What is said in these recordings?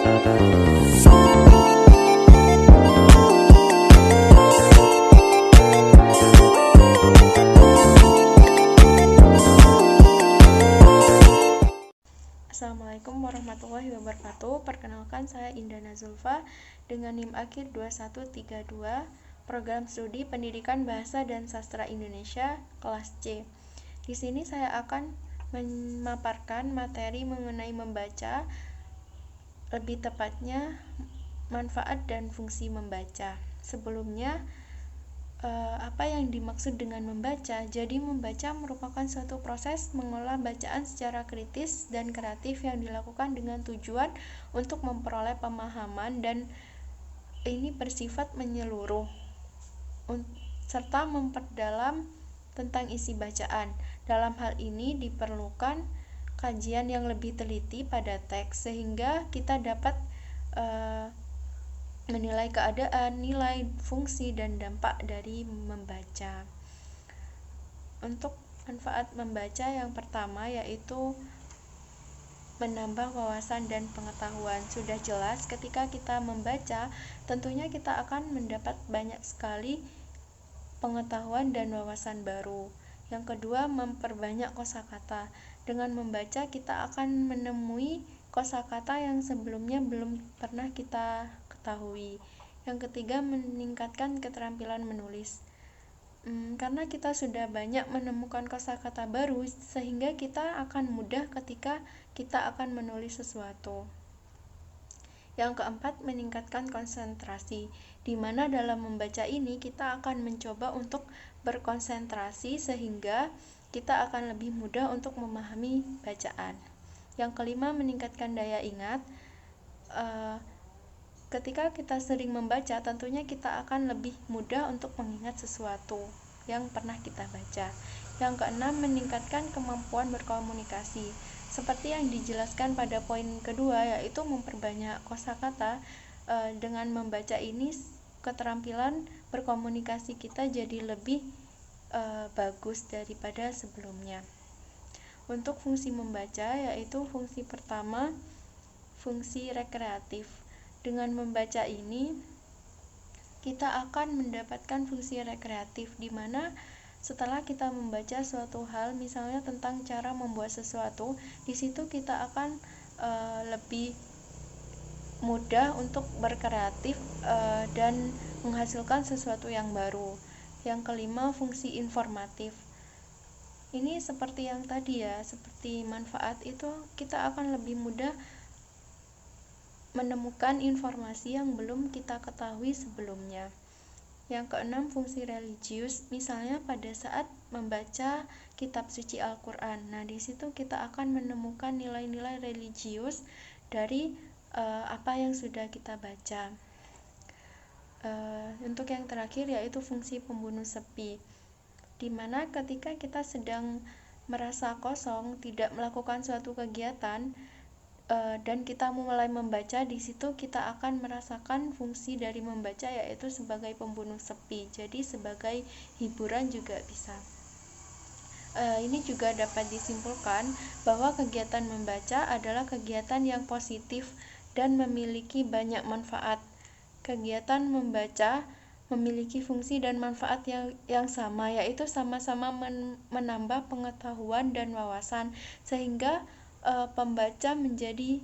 Assalamualaikum warahmatullahi wabarakatuh. Perkenalkan, saya Indana Zulfa dengan NIM akhir 2132, Program Studi Pendidikan Bahasa dan Sastra Indonesia kelas C. Di sini saya akan memaparkan materi mengenai membaca, lebih tepatnya manfaat dan fungsi membaca. Sebelumnya, apa yang dimaksud dengan membaca? Jadi membaca merupakan suatu proses mengolah bacaan secara kritis dan kreatif yang dilakukan dengan tujuan untuk memperoleh pemahaman, dan ini bersifat menyeluruh serta memperdalam tentang isi bacaan. Dalam hal ini diperlukan kajian yang lebih teliti pada teks sehingga kita dapat menilai keadaan, nilai, fungsi, dan dampak dari membaca. Untuk manfaat membaca yang pertama yaitu menambah wawasan dan pengetahuan. Sudah jelas ketika kita membaca, tentunya kita akan mendapat banyak sekali pengetahuan dan wawasan baru. Yang kedua, memperbanyak kosakata. Dengan membaca kita akan menemui kosakata yang sebelumnya belum pernah kita ketahui. Yang ketiga, meningkatkan keterampilan menulis. Karena kita sudah banyak menemukan kosakata baru, sehingga kita akan mudah ketika kita akan menulis sesuatu. Yang keempat, meningkatkan konsentrasi, di mana dalam membaca ini kita akan mencoba untuk berkonsentrasi sehingga kita akan lebih mudah untuk memahami bacaan. Yang kelima, meningkatkan daya ingat. Ketika kita sering membaca, tentunya kita akan lebih mudah untuk mengingat sesuatu yang pernah kita baca. Yang keenam, meningkatkan kemampuan berkomunikasi. Seperti yang dijelaskan pada poin kedua, yaitu memperbanyak kosakata. Dengan membaca ini, keterampilan berkomunikasi kita jadi lebih bagus daripada sebelumnya. Untuk fungsi membaca, yaitu fungsi pertama, fungsi rekreatif. Dengan membaca ini, kita akan mendapatkan fungsi rekreatif, di mana setelah kita membaca suatu hal, misalnya tentang cara membuat sesuatu, di situ kita akan lebih mudah untuk berkreatif dan menghasilkan sesuatu yang baru. Yang kelima, fungsi informatif. Ini seperti yang tadi ya, seperti manfaat itu, kita akan lebih mudah menemukan informasi yang belum kita ketahui sebelumnya. Yang keenam, fungsi religius. Misalnya pada saat membaca kitab suci Al-Quran, nah di situ kita akan menemukan nilai-nilai religius dari apa yang sudah kita baca. Untuk yang terakhir yaitu fungsi pembunuh sepi, di mana ketika kita sedang merasa kosong, tidak melakukan suatu kegiatan, dan kita mulai membaca, di situ kita akan merasakan fungsi dari membaca yaitu sebagai pembunuh sepi. Jadi sebagai hiburan juga bisa. Ini juga dapat disimpulkan bahwa kegiatan membaca adalah kegiatan yang positif dan memiliki banyak manfaat. Kegiatan membaca memiliki fungsi dan manfaat yang sama, yaitu sama-sama menambah pengetahuan dan wawasan, sehingga pembaca menjadi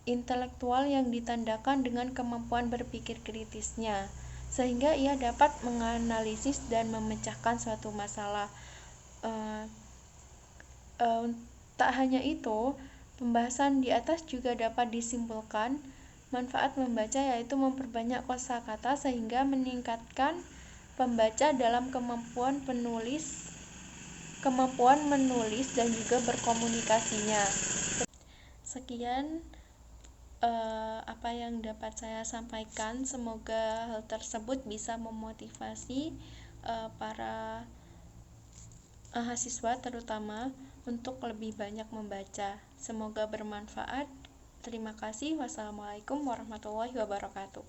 intelektual yang ditandakan dengan kemampuan berpikir kritisnya, sehingga ia dapat menganalisis dan memecahkan suatu masalah. Tak hanya itu, pembahasan di atas juga dapat disimpulkan manfaat membaca yaitu memperbanyak kosakata sehingga meningkatkan pembaca dalam kemampuan menulis dan juga berkomunikasinya. Sekian apa yang dapat saya sampaikan. Semoga hal tersebut bisa memotivasi para mahasiswa terutama untuk lebih banyak membaca. Semoga bermanfaat. Terima kasih. Wassalamualaikum warahmatullahi wabarakatuh.